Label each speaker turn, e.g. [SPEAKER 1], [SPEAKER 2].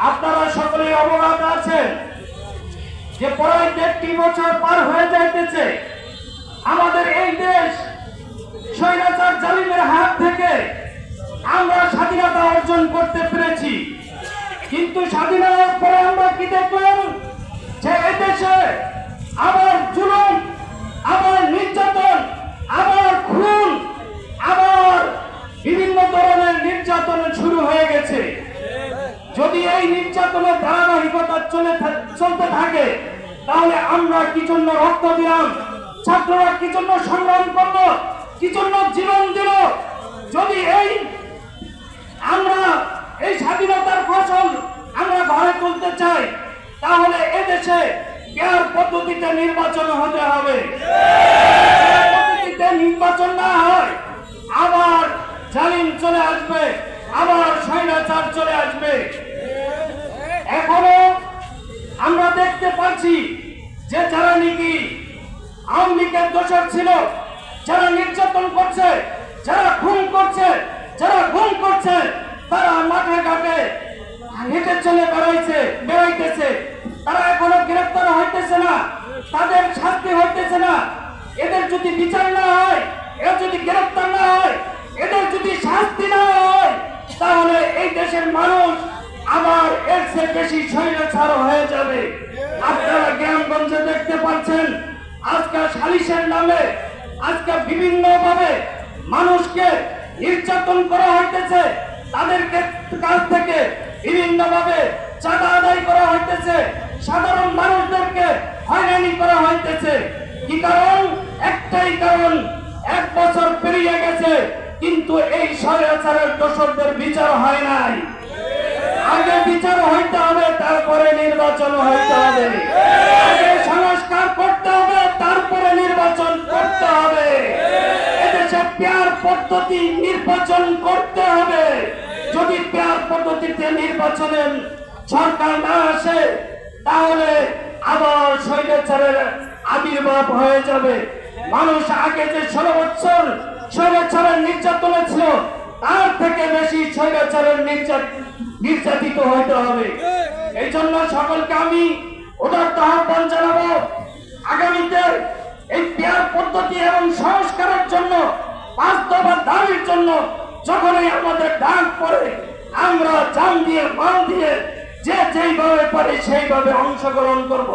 [SPEAKER 1] আপনারা সকলেই অবগত আছেন যে প্রায় 1.5 বছর পার হয়ে যাইতেছে আমাদের এই দেশ স্বৈরাচার জালিমের হাত থেকে আমরা স্বাধীনতা অর্জন করতে পেরেছি। কিন্তু স্বাধীনতার পরে আমরা কি দেখলাম যে এদেশে আবার জুলুম, আবার নির্যাতন, আবার খুন, আবার বিভিন্ন ধরনের নির্যাতন শুরু হয়ে গেছে। যদি এই নির্যাতনের ধারাবাহিকতা চলতে থাকে তাহলে আমরা কি জন্য রক্ত দিলাম, ছাত্ররা কি জন্য সংগ্রাম করলো, কি জন্য জীবন দিল? যদি আমরা এই স্বাধীনতার ফসল আমরা ঘরে তুলতে চাই তাহলে এদেশে পেয়ার পদ্ধতিতে নির্বাচন হতে হবে। পদ্ধতিতে নির্বাচন না হয় আবার জালিম চলে আসবে, আবার স্বৈরাচার চলে আসবে। এখনো আমরা দেখতে পাচ্ছি যে যারা নাকি আওয়ামী লীগের দোষর ছিল, যারা নির্যাতন করছে, যারা খুন করছে, যারা গুম করছে, তারা মাঠে ঘাটে হেঁটে চলে বেড়াইতেছে। তারা এখনো গ্রেফতার হইতেছে না, তাদের শাস্তি হইতেছে না। এদের যদি বিচার না হয়, এরা যদি গ্রেফতার না হয়, এদের যদি শাস্তি না হয়, তাহলে এই দেশের মানুষ আবার এর চেয়ে বেশি স্বৈরাচার হয়ে যাবে। আপনারা গ্রামগঞ্জে দেখতে পাচ্ছেন আজকে সালিশের নামে আজকে বিভিন্ন ভাবে মানুষকে নির্যাতন করা হইতেছে, তাদেরকে কাছ থেকে বিভিন্ন ভাবে চাঁদা আদায় করা হইতেছে, সাধারণ মানুষদেরকে হয়রানি করা হইতেছে। কি কারণ? একটাই কারণ, 1 বছর পেরিয়ে গেছে কিন্তু এই স্বৈরাচারের দোষরদের বিচার হয় নাই। আগে বিচার হইতে হবে, তারপরে নির্বাচন হইতে হবে। আগে সংস্কার করতে হবে, তারপরে নির্বাচন করতে হবে। এদেশে পেয়ার পদ্ধতি নির্বাচন করতে হবে। যদি পেয়ার পদ্ধতিতে নির্বাচনের সরকার না আসে তাহলে আবার স্বৈরাচারের আবির্ভাব হয়ে যাবে। মানুষ আগে যে 16 বছর স্বৈরাচারের নির্যাতনে ছিল তার থেকে বেশি স্বৈরাচারের নির্যাতিত হইতে হবে। এই জন্য সকলকে আমি উদারত আহ্বান জানাবো, আগামীতে এই পেয়ার পদ্ধতি এবং সংস্কারের জন্য 5 দফা দাবির জন্য যখনই আমাদের ডাক পড়ে আমরা জান দিয়ে মাল দিয়ে যে যেইভাবে পারি সেইভাবে অংশগ্রহণ করব।